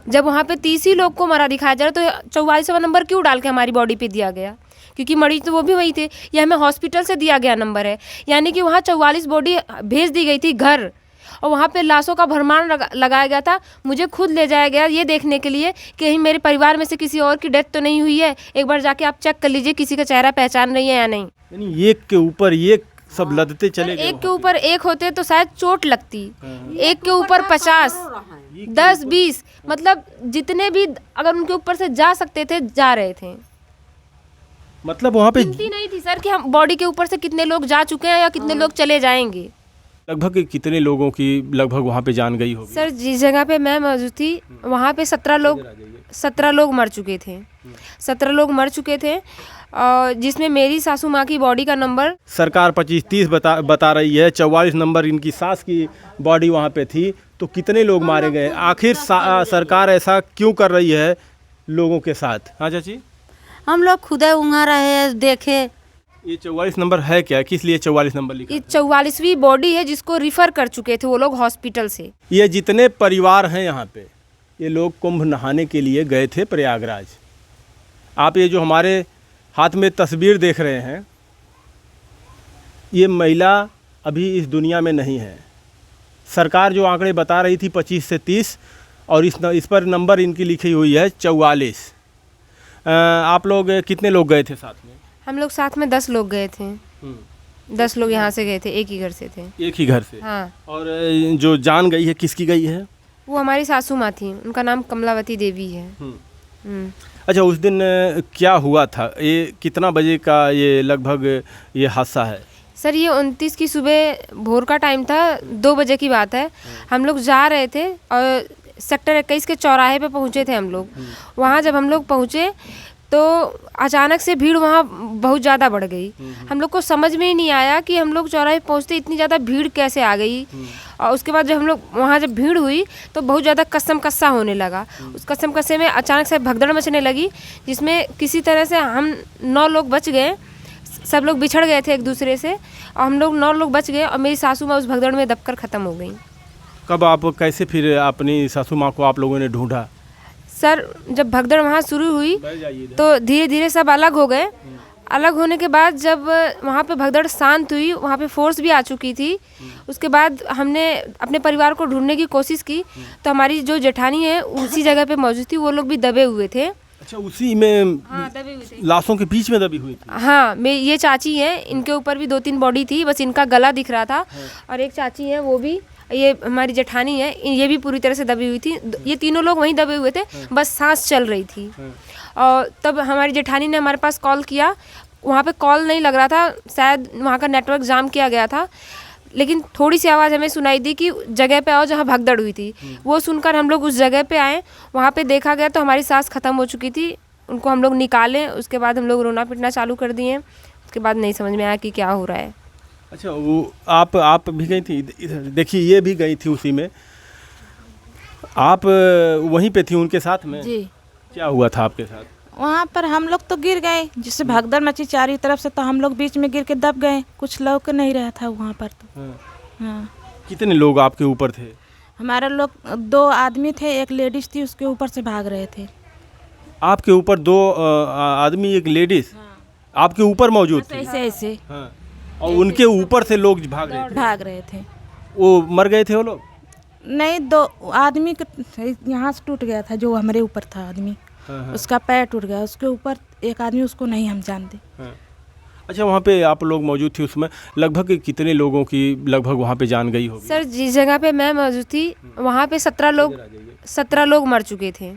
जब वहाँ पे 30 ही लोग को मरा दिखाया जा रहा तो 44वां नंबर क्यों डाल के हमारी बॉडी पे दिया गया? क्योंकि मरीज तो वो भी वही थे। ये हमें हॉस्पिटल से दिया गया नंबर है, यानी कि वहाँ 44 बॉडी भेज दी गई थी घर, और वहाँ पे लाशों का भरमार लगाया गया था। मुझे खुद ले जाया गया ये देखने के लिए कि कहीं मेरे परिवार में से किसी और की डेथ तो नहीं हुई है। एक बार जाके आप चेक कर लीजिए किसी का चेहरा पहचान रही है या नहीं। यानी एक के ऊपर एक सब लदते चले गए। एक के ऊपर एक होते तो शायद चोट लगती, एक के ऊपर 50, 10, 20, मतलब जितने भी अगर उनके ऊपर से जा सकते थे जा रहे थे। मतलब वहाँ पे गिनती नहीं थी सर कि हम बॉडी के ऊपर से कितने लोग जा चुके हैं या कितने लोग चले जाएंगे। लगभग कितने लोगों की लगभग वहाँ पे जान गई होगी? सर जिस जगह पे मैं मौजूद थी वहाँ पे 17 लोग मर चुके थे। 17 लोग मर चुके थे, और जिसमें मेरी सासू माँ की बॉडी का नंबर सरकार 25-30 बता रही है, 44 नंबर इनकी सास की बॉडी वहाँ पे थी। तो कितने लोग मारे गए आखिर? सरकार ऐसा क्यों कर रही है लोगों के साथ? हाँ चाची, हम लोग खुदे उंगा रहे हैं देखे। ये 44 नंबर है क्या? किस लिए 44 नंबर लिखा? ये 44वीं बॉडी है जिसको रिफ़र कर चुके थे वो लोग हॉस्पिटल से। ये जितने परिवार हैं यहाँ पे, ये लोग कुंभ नहाने के लिए गए थे प्रयागराज। आप ये जो हमारे हाथ में तस्वीर देख रहे हैं, ये महिला अभी इस दुनिया में नहीं है। सरकार जो आंकड़े बता रही थी 25 से 30, और इस पर नंबर इनकी लिखी हुई है 44। आप लोग कितने लोग गए थे साथ में? हम लोग साथ में 10 लोग गए थे। 10 लोग यहाँ से गए थे, एक ही घर से थे। एक ही घर से? हाँ। और जो जान गई है किसकी गई है? वो हमारी सासू माँ थी, उनका नाम कमलावती देवी है। अच्छा, उस दिन क्या हुआ था? ये कितना बजे का ये लगभग ये हादसा है? सर ये 29 की सुबह भोर का टाइम था, 2 बजे की बात है। हम लोग जा रहे थे और सेक्टर 21 के चौराहे पे पहुँचे थे हम लोग। वहाँ जब हम लोग पहुँचे तो अचानक से भीड़ वहाँ बहुत ज़्यादा बढ़ गई। हम लोग को समझ में ही नहीं आया कि हम लोग चौराहे पहुँचते इतनी ज़्यादा भीड़ कैसे आ गई। और उसके बाद जब हम लोग वहाँ जब भीड़ हुई तो बहुत ज़्यादा कसम कस्सा होने लगा। उस कसम कस्से में अचानक से भगदड़ मचने लगी, जिसमें किसी तरह से हम 9 लोग बच गए। सब लोग बिछड़ गए थे एक दूसरे से, और हम लोग 9 लोग बच गए, और मेरी सासू माँ उस भगदड़ में दबकर ख़त्म हो गई। कब आप कैसे फिर अपनी सासू माँ को आप लोगों ने ढूंढा? सर जब भगदड़ वहाँ शुरू हुई तो धीरे धीरे सब अलग हो गए। अलग होने के बाद जब वहाँ पे भगदड़ शांत हुई, वहाँ पे फोर्स भी आ चुकी थी। उसके बाद हमने अपने परिवार को ढूंढने की कोशिश की, तो हमारी जो जेठानी है उसी जगह पे मौजूद थी। वो लोग भी दबे हुए थे। अच्छा, उसी में? हाँ, दबे हुए थे, लाशों के बीच में दबी हुई थी? हाँ, ये चाची है, इनके ऊपर भी 2-3 बॉडी थी, बस इनका गला दिख रहा था। और एक चाची है, वो भी, ये हमारी जेठानी है, ये भी पूरी तरह से दबी हुई थी। ये तीनों लोग वहीं दबे हुए थे, बस सांस चल रही थी। और तब हमारी जेठानी ने हमारे पास कॉल किया। वहाँ पे कॉल नहीं लग रहा था, शायद वहाँ का नेटवर्क जाम किया गया था, लेकिन थोड़ी सी आवाज़ हमें सुनाई दी कि जगह पे आओ जहाँ भगदड़ हुई थी। वो सुनकर हम लोग उस जगह पे आए। वहाँ पे देखा गया तो हमारी सांस ख़त्म हो चुकी थी। उनको हम लोग निकालें, उसके बाद हम लोग रोना पिटना चालू कर दिए। उसके बाद नहीं समझ में आया कि क्या हो रहा है। अच्छा, वो आप भी गई थी? देखिए, ये भी गई थी उसी में। आप वहीं पे थी उनके साथ में? जी। क्या हुआ था आपके साथ? वहाँ पर हम लोग तो गिर गए, जिससे भगदड़ मची चारों तरफ से, तो हम लोग बीच में गिर के दब गए। कुछ लोग नहीं रहा था वहाँ पर तो। हाँ। कितने लोग आपके ऊपर थे? हमारे लोग 2 आदमी थे, एक लेडीज थी, उसके ऊपर से भाग रहे थे। आपके ऊपर 2 आदमी, एक लेडीज आपके ऊपर मौजूद थे? ऐसे ऐसे। हाँ। और उनके ऊपर से लोग भाग रहे थे? वो मर गए थे वो लोग? नहीं, 2 आदमी यहाँ से टूट गया था, जो हमारे ऊपर था आदमी। हाँ। उसका पैर टूट गया, उसके ऊपर एक आदमी, उसको नहीं हम जानते। हाँ। अच्छा, वहाँ पे आप लोग मौजूद थी, उसमें लगभग कितने लोगों की लगभग वहाँ पे जान गई होगी? सर जिस जगह पे मैं मौजूद थी वहाँ पे 17 लोग मर चुके थे।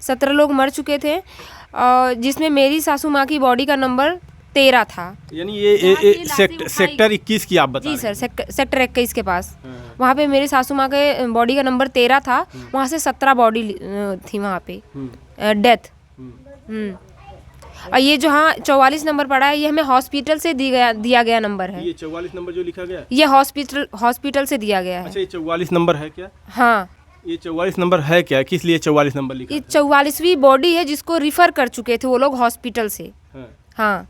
17 लोग मर चुके थे, और जिसमें मेरी सासू माँ की बॉडी का नंबर 13 था। यानी ये सेक्टर 21 की आप बता जी रहे हैं? सर, सेक्टर 21 के पास। वहाँ पे मेरी सासू माँ के बॉडी का नंबर 13 था। वहाँ से 17 बॉडी थी वहाँ पे डेथ। और ये जो हाँ 44 नंबर पड़ा है, ये हमें हॉस्पिटल से दिया गया नंबर है। ये 44 नंबर जो लिखा गया, ये हॉस्पिटल से दिया गया है। अच्छा, ये 44 नंबर है क्या? हाँ, ये 44 नंबर है क्या? किस लिए 44 नंबर लिखा? ये 44वीं बॉडी है जिसको रिफ़र कर चुके थे वो लोग हॉस्पिटल से। हाँ,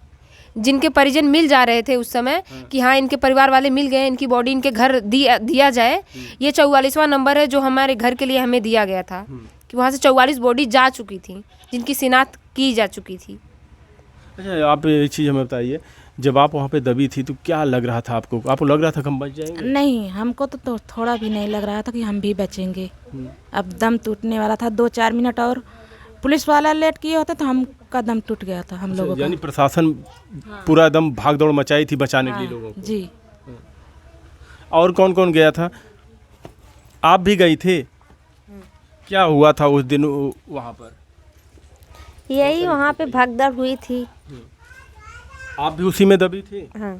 जिनके परिजन मिल जा रहे थे उस समय कि हाँ इनके परिवार वाले मिल गए, इनकी बॉडी इनके घर दिया जाए। ये 44वां नंबर है जो हमारे घर के लिए हमें दिया गया था कि वहाँ से 44 बॉडी जा चुकी थी, जिनकी शिनाख्त की जा चुकी थी। अच्छा, आप एक चीज़ हमें बताइए, जब आप वहाँ पे दबी थी तो क्या लग रहा था आपको? आपको लग रहा था कि हम बच जाएंगे? नहीं, हमको तो थोड़ा भी नहीं लग रहा था कि हम भी बचेंगे। अब दम टूटने वाला था, 2-4 मिनट और पुलिस वाला लेट किए होते तो हमका दम टूट गया था, हम लोगों यानी प्रशासन पूरा दम भाग दौड़ मचाई थी बचाने के लिए का। लोगों को। जी, और कौन कौन गया था? आप भी गई थे? क्या हुआ था उस दिन वहाँ पर? यही वहाँ पे भगदड़ हुई थी। आप भी उसी में दबी थी? हाँ,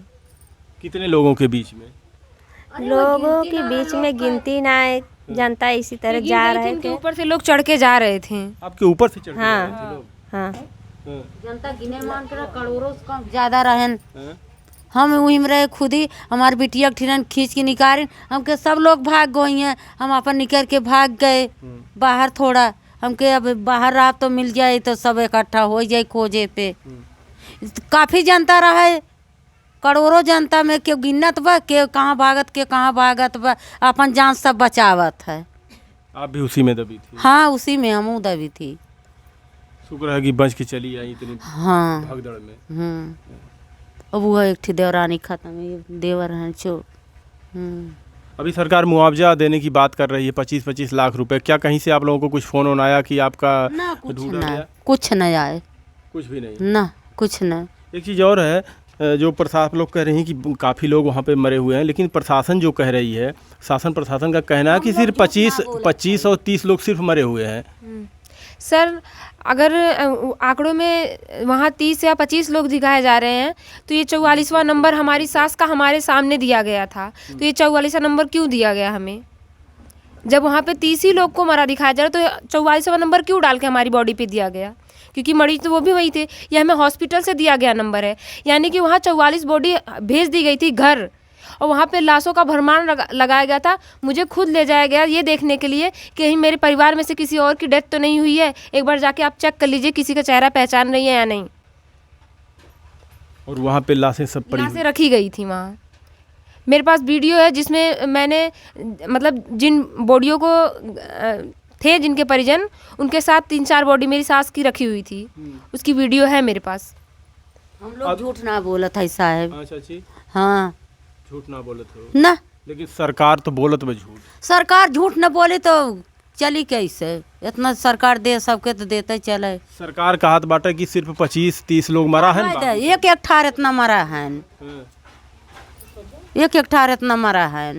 कितने लोगों के बीच में? लोगों के बीच में गिनती ना है, जनता इसी तरह जा रहे इनके थे। ऊपर से लोग चढ़ के जा रहे थे। आपके ऊपर से चढ़ के हाँ। आए थे लोग? हाँ, हाँ। जनता गिने मान कर करोड़ों से कम ज्यादा रहन। हाँ। हम वहीं में रहे, खुद ही हमारे बिटिया के ठिरन खींच के निकाले, हमके सब लोग भाग गई हैं, हम अपन निकल के भाग गए बाहर थोड़ा। हमके अब बाहर रहा तो मिल जाए तो सब इकट्ठा हो जाए खोजे पे। काफ़ी जनता रहे, करोड़ों जनता में के गिनत बा, के कहाँ भागत बा, अपन जान सब बचावत है। आप भी उसी में दबी थी? हाँ, उसी में हम दबी थी। शुक्र है कि बच के चली आई इतनी हाँ। भगदड़ में। अब वो एक ठे देवरानी खत्म है, देवर हैं चो। अभी सरकार मुआवजा देने की बात कर रही है, 25-25 लाख रुपए। क्या कहीं से आप लोगों को कुछ फोन आया कि आपका ना कुछ ढूंढा ना, गया? कुछ नहीं आए, कुछ भी नहीं। ना कुछ नहीं। एक चीज़ और है, जो प्रशासन लोग कह रहे हैं कि काफ़ी लोग वहाँ पे मरे हुए हैं, लेकिन प्रशासन जो कह रही है, शासन प्रशासन का कहना है कि सिर्फ 25 और 30 लोग सिर्फ मरे हुए हैं। सर, अगर आंकड़ों में वहाँ 30 या 25 लोग दिखाए जा रहे हैं तो ये 44वां नंबर हमारी सास का हमारे सामने दिया गया था, तो ये 44वां नंबर क्यों दिया गया हमें? जब वहाँ पे 30 ही लोग को मरा दिखाया जा रहा तो 44वां नंबर क्यों डाल के हमारी बॉडी पे दिया गया? क्योंकि मरीज तो वो भी वही थे। ये हमें हॉस्पिटल से दिया गया नंबर है, यानी कि वहाँ 44 बॉडी भेज दी गई थी घर, और वहाँ पे लाशों का भरमार लगाया गया था। मुझे खुद ले जाया गया ये देखने के लिए कि कहीं मेरे परिवार में से किसी और की डेथ तो नहीं हुई है। एक बार जाके आप चेक कर लीजिए किसी का चेहरा पहचान रही है या नहीं। और वहाँ पे लाशें सब पड़ी लाशें रखी गई थी वहाँ। मेरे पास वीडियो है जिसमें मैंने मतलब जिन बॉडियों को थे जिनके परिजन, उनके साथ 3-4 बॉडी मेरी सास की रखी हुई थी, उसकी वीडियो है मेरे पास। हम लोग झूठ ना बोलत है साहब। हाँ चाची, हाँ, झूठ ना बोलत हो, ना लेकिन सरकार तो बोलत बा झूठ। सरकार झूठ न बोले तो चली कैसे? इतना सरकार दे सबके तो देते चले। सरकार का हाथ बाटा कि सिर्फ 25-30 लोग मरा है ना? एक एक ठार इतना मरा है, एक एक ठार इतना मरा है,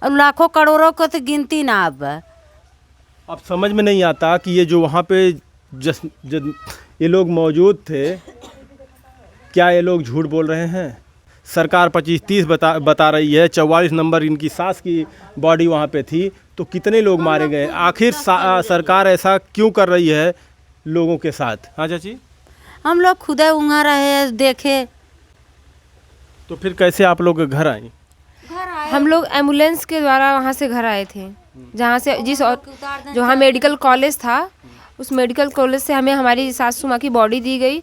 और लाखों करोड़ों को तो गिनती ना। अब समझ में नहीं आता कि ये जो वहाँ पे ये लोग मौजूद थे, क्या ये लोग झूठ बोल रहे हैं? सरकार 25-30 बता रही है, 44 नंबर इनकी सास की बॉडी वहाँ पे थी, तो कितने लोग मारे गए? आखिर सरकार ऐसा क्यों कर रही है लोगों के साथ? हाँ चाची, हम लोग खुदे उंगा रहे देखे। तो फिर कैसे आप लोग घर आए? हम लोग एम्बुलेंस के द्वारा वहाँ से घर आए थे, जहाँ से जो वहाँ मेडिकल कॉलेज था, उस मेडिकल कॉलेज से हमें हमारी सासू माँ की बॉडी दी गई।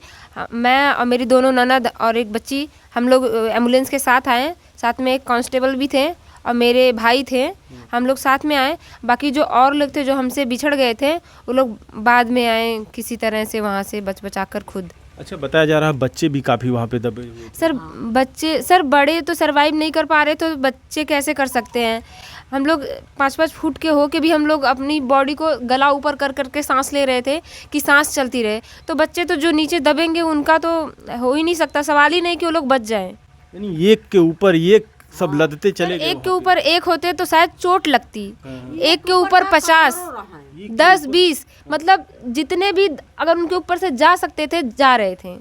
मैं और मेरी दोनों ननद और एक बच्ची, हम लोग एम्बुलेंस के साथ आए, साथ में एक कांस्टेबल भी थे और मेरे भाई थे, हम लोग साथ में आए। बाकी जो और लोग थे जो हमसे बिछड़ गए थे, वो लोग बाद में आए किसी तरह से वहाँ से बचा कर खुद। अच्छा, बताया जा रहा है बच्चे भी काफ़ी वहाँ पे दबे हुए थे। सर बड़े तो सरवाइव नहीं कर पा रहे, तो बच्चे कैसे कर सकते हैं? हम लोग 5-5 फुट के हो के भी हम लोग अपनी बॉडी को गला ऊपर कर करके सांस ले रहे थे कि सांस चलती रहे। तो बच्चे तो जो नीचे दबेंगे उनका तो हो ही नहीं सकता, सवाल ही नहीं कि वो लोग बच जाएं। यानी एक के ऊपर एक सब लदते चले गए। एक के ऊपर एक होते तो शायद चोट लगती, एक के ऊपर 50, 10, 20, मतलब जितने भी अगर उनके ऊपर से जा सकते थे जा रहे थे।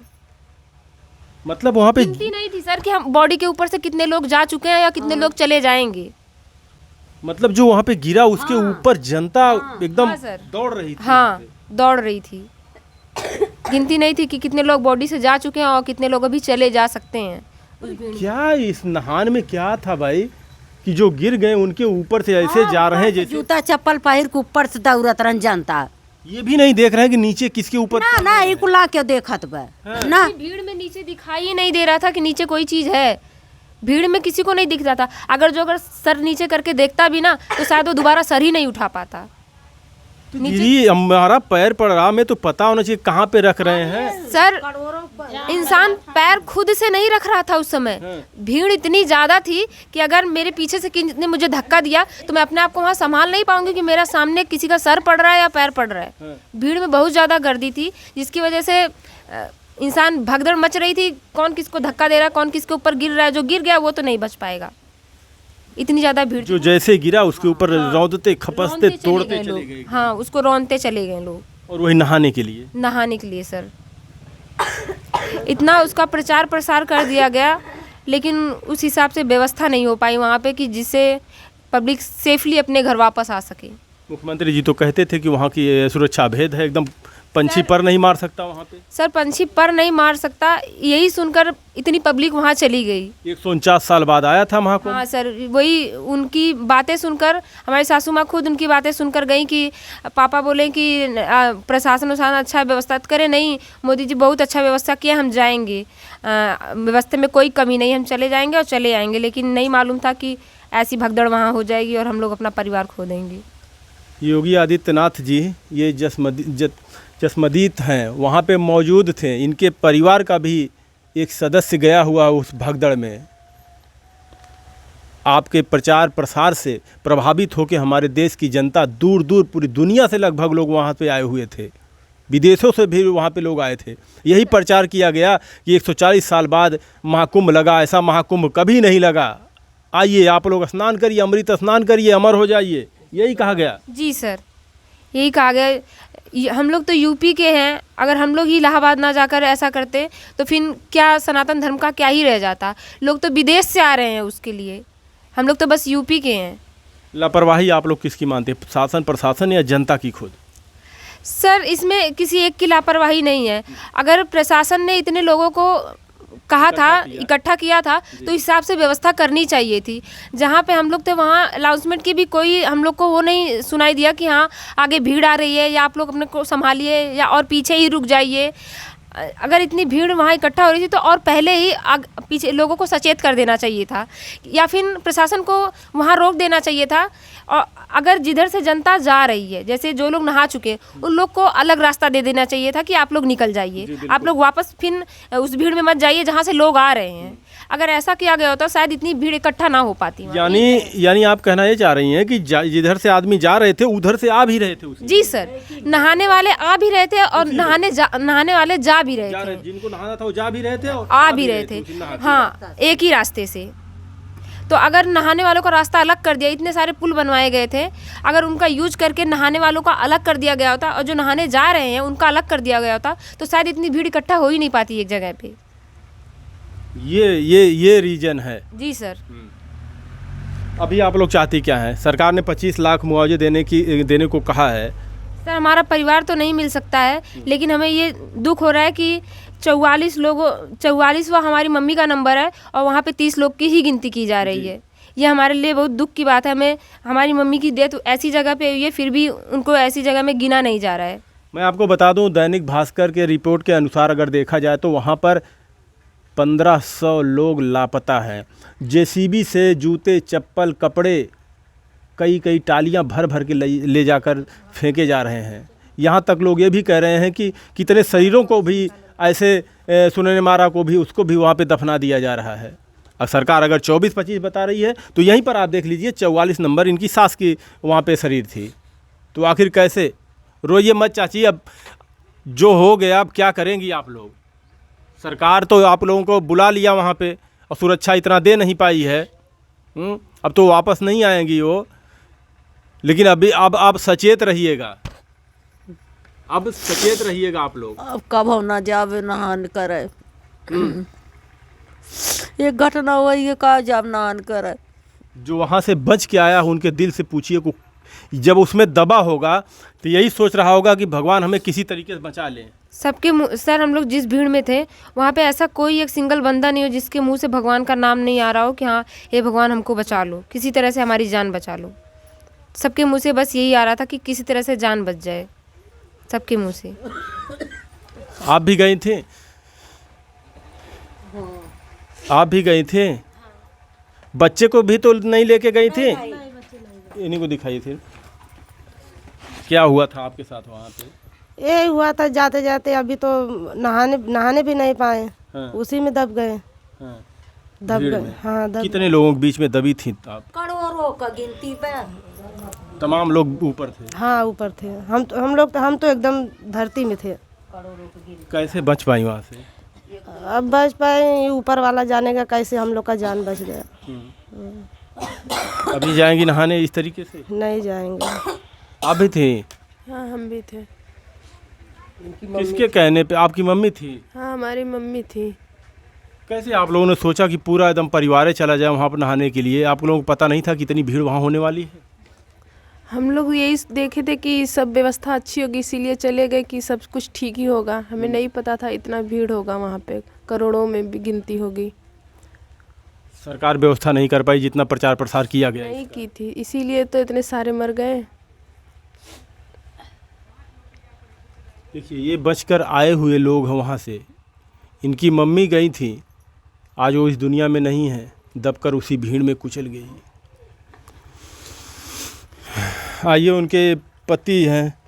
मतलब वहाँ पे गिनती नहीं थी सर कि हम बॉडी के ऊपर से कितने लोग जा चुके हैं या कितने लोग चले जाएंगे। मतलब जो वहाँ पे गिरा उसके ऊपर जनता एकदम हाँ सर, दौड़ रही थी। हाँ, दौड़ रही थी। गिनती नहीं थी कि कितने लोग बॉडी से जा चुके हैं और कितने लोग अभी चले जा सकते हैं। क्या इस नहान में क्या था भाई कि जो गिर गए उनके ऊपर से ऐसे जा रहे हैं जैसे जूता चप्पल पहिर के ऊपर से दौड़त रहन जनता। ये भी नहीं देख रहे हैं कि नीचे किसके ऊपर। ना ना, इकुला के देखत बा ना। भीड़ में नीचे दिखाई ही नहीं दे रहा था कि नीचे कोई चीज है। भीड़ में किसी को नहीं दिख रहा था। अगर सर नीचे करके देखता भी ना तो शायद वो दोबारा सर ही नहीं उठा पाता। गिरी, हमारा पैर पड़ रहा, हमें तो पता होना चाहिए कहाँ पे रख रहे हैं। सर इंसान पैर खुद से नहीं रख रहा था उस समय, भीड़ इतनी ज़्यादा थी कि अगर मेरे पीछे से किसी ने मुझे धक्का दिया तो मैं अपने आप को वहाँ संभाल नहीं पाऊंगी कि मेरा सामने किसी का सर पड़ रहा है या पैर पड़ रहा है। भीड़ में बहुत ज़्यादा गर्दी थी जिसकी वजह से इंसान भगदड़ मच रही थी, कौन किसको धक्का दे रहा है, कौन किसके ऊपर गिर रहा है, जो गिर गया वो तो नहीं बच पाएगा, इतनी ज़्यादा भीड़ जो जैसे गिरा उसके ऊपर रौंदते खपसते तोड़ते चले लोग। गए। हाँ, उसको रौंदते चले गए लोग और वही नहाने के लिए सर। इतना उसका प्रचार प्रसार कर दिया गया लेकिन उस हिसाब से व्यवस्था नहीं हो पाई वहाँ पे कि जिससे पब्लिक सेफली अपने घर वापस आ सके। मुख्यमंत्री जी तो कहते थे कि वहाँ की सुरक्षा भेद है, एकदम पंछी पर नहीं मार सकता वहाँ पे। सर पंछी पर नहीं मार सकता, यही सुनकर इतनी पब्लिक वहाँ चली गई। 149 साल बाद आया था महाकुंभ। हाँ सर, वही उनकी बातें सुनकर हमारी सासू माँ खुद उनकी बातें सुनकर गई कि पापा बोले कि प्रशासन उशासन अच्छा व्यवस्था करे, नहीं मोदी जी बहुत अच्छा व्यवस्था किया, हम जाएंगे, व्यवस्था में कोई कमी नहीं, हम चले जाएंगे और चले आएंगे। लेकिन नहीं मालूम था कि ऐसी भगदड़ वहाँ हो जाएगी और हम लोग अपना परिवार खो देंगे। योगी आदित्यनाथ जी ये जसमदीत हैं, वहाँ पे मौजूद थे, इनके परिवार का भी एक सदस्य गया हुआ उस भगदड़ में। आपके प्रचार प्रसार से प्रभावित होकर हमारे देश की जनता दूर दूर पूरी दुनिया से लगभग लोग वहाँ पे आए हुए थे, विदेशों से भी वहाँ पे लोग आए थे। यही प्रचार किया गया कि 140 साल बाद महाकुंभ लगा, ऐसा महाकुंभ कभी नहीं लगा, आइए आप लोग स्नान करिए, अमृत स्नान करिए, अमर हो जाइए, यही कहा गया। जी सर, यही कहा गया। हम लोग तो यूपी के हैं, अगर हम लोग ही इलाहाबाद ना जाकर ऐसा करते तो फिर क्या सनातन धर्म का क्या ही रह जाता। लोग तो विदेश से आ रहे हैं उसके लिए, हम लोग तो बस यूपी के हैं। लापरवाही आप लोग किसकी मानते हैं, शासन प्रशासन या जनता की खुद? सर इसमें किसी एक की लापरवाही नहीं है। अगर प्रशासन ने इतने लोगों को कहा था, इकट्ठा किया था, तो हिसाब से व्यवस्था करनी चाहिए थी। जहाँ पे हम लोग थे वहाँ अनाउंसमेंट की भी कोई हम लोग को वो नहीं सुनाई दिया कि हाँ आगे भीड़ आ रही है या आप लोग अपने को संभालिए या और पीछे ही रुक जाइए। अगर इतनी भीड़ वहाँ इकट्ठा हो रही थी तो और पहले ही पीछे लोगों को सचेत कर देना चाहिए था या फिर प्रशासन को वहाँ रोक देना चाहिए था। और अगर जिधर से जनता जा रही है, जैसे जो लोग नहा चुके, उन लोग को अलग रास्ता दे देना चाहिए था कि आप लोग निकल जाइए, आप लोग वापस फिर उस भीड़ में मत जाइए जहाँ से लोग आ रहे हैं। अगर ऐसा किया गया होता शायद इतनी भीड़ इकट्ठा ना हो पाती। यानी आप कहना ये चाह रही हैं कि जिधर से आदमी जा रहे थे उधर से आ भी रहे थे उसी। जी सर, नहाने वाले आ भी रहे थे और नहाने वाले जा भी रहे थे, जिनको नहाना था वो जा भी रहे थे और आ भी रहे थे। हाँ, एक ही रास्ते से। तो अगर नहाने वालों का रास्ता अलग कर दिया, इतने सारे पुल बनवाए गए थे, अगर उनका यूज करके नहाने वालों का अलग कर दिया गया होता और जो नहाने जा रहे हैं उनका अलग कर दिया गया होता तो शायद इतनी भीड़ इकट्ठा हो ही नहीं पाती एक जगह पे। ये रीजन है। जी सर। अभी आप लोग चाहती क्या है? सरकार ने 25 लाख मुआवजे देने को कहा है। सर हमारा परिवार तो नहीं मिल सकता है, लेकिन हमें ये दुख हो रहा है कि 44वां हमारी मम्मी का नंबर है और वहाँ पे 30 लोग की ही गिनती की जा रही है। ये हमारे लिए बहुत दुख की बात है। हमें हमारी मम्मी की डेथ ऐसी जगह पे हुई है, फिर भी उनको ऐसी जगह में गिना नहीं जा रहा है। मैं आपको बता दूं, दैनिक भास्कर के रिपोर्ट के अनुसार अगर देखा जाए तो वहाँ पर 1500 लोग लापता हैं। जेसीबी से जूते, चप्पल, कपड़े, कई टालियाँ भर भर के ले जाकर फेंके जा रहे हैं। यहाँ तक लोग ये भी कह रहे हैं कि कितने शरीरों को भी ऐसे सुनने मारा को भी उसको भी वहाँ पे दफना दिया जा रहा है। और सरकार अगर 24-25 बता रही है तो यहीं पर आप देख लीजिए 44 नंबर इनकी सास की वहाँ पे शरीर थी। तो आखिर कैसे? रोइए मत चाची, अब जो हो गया अब क्या करेंगी आप लोग? सरकार तो आप लोगों को बुला लिया वहाँ पे और सुरक्षा इतना दे नहीं पाई है। अब तो वापस नहीं आएंगी वो, लेकिन अभी अब आप सचेत रहिएगा, अब सचेत रहिएगा आप लोग। अब कब हम ना जावे नहान करे। एक घटना हुई है, का जब नहान करे। जो वहाँ से बच के आया उनके दिल से पूछिए को, जब उसमें दबा होगा तो यही सोच रहा होगा कि भगवान हमें किसी तरीके से बचा लें। सबके सर हम लोग जिस भीड़ में थे वहाँ पे ऐसा कोई एक सिंगल बंदा नहीं हो जिसके मुंह से भगवान का नाम नहीं आ रहा हो कि हाँ ये भगवान हमको बचा लो, किसी तरह से हमारी जान बचा लो। सबके मुंह से बस यही आ रहा था कि किसी तरह से जान बच जाए, सबके मुंह से। आप भी गए थे? आप भी गए थे? बच्चे को भी तो नहीं लेके गई थी? इन्हीं को दिखाई थी। क्या हुआ था आपके साथ वहाँ पे? ये हुआ था, जाते जाते अभी तो नहाने भी नहीं पाए, हाँ। उसी में दब गए। हाँ। दब भीड़ गए, में। हाँ दब। कितने लोगों के बीच में दबी थी आप? करोड़ों का गिनती पे। तमाम लोग ऊपर थे। हाँ ऊपर थे, हम तो एकदम धरती में थे। कैसे बच पाई वहाँ से? अब बच पाए, ऊपर वाला जानेगा कैसे हम लोग का जान बच गया। अभी जाएंगी नहाने इस तरीके से? नहीं जाएंगे। आप भी थे? हाँ हम भी थे। किसके कहने पे? आपकी मम्मी थी? हाँ हमारी मम्मी थी। कैसे आप लोगों ने सोचा कि पूरा एकदम परिवार चला जाए वहाँ पर नहाने के लिए? आप लोगों को पता नहीं था कि इतनी भीड़ वहाँ होने वाली है? हम लोग यही देखे थे कि सब व्यवस्था अच्छी होगी, इसीलिए चले गए कि सब कुछ ठीक ही होगा। हमें नहीं पता था इतना भीड़ होगा वहाँ पे, करोड़ों में भी गिनती होगी। सरकार व्यवस्था नहीं कर पाई जितना प्रचार प्रसार किया गया नहीं इसका। की थी, इसीलिए तो इतने सारे मर गए। देखिए ये बचकर आए हुए लोग हैं वहाँ से, इनकी मम्मी गई थी, आज वो इस दुनिया में नहीं है, दबकर उसी भीड़ में कुचल गई। आइए उनके पति हैं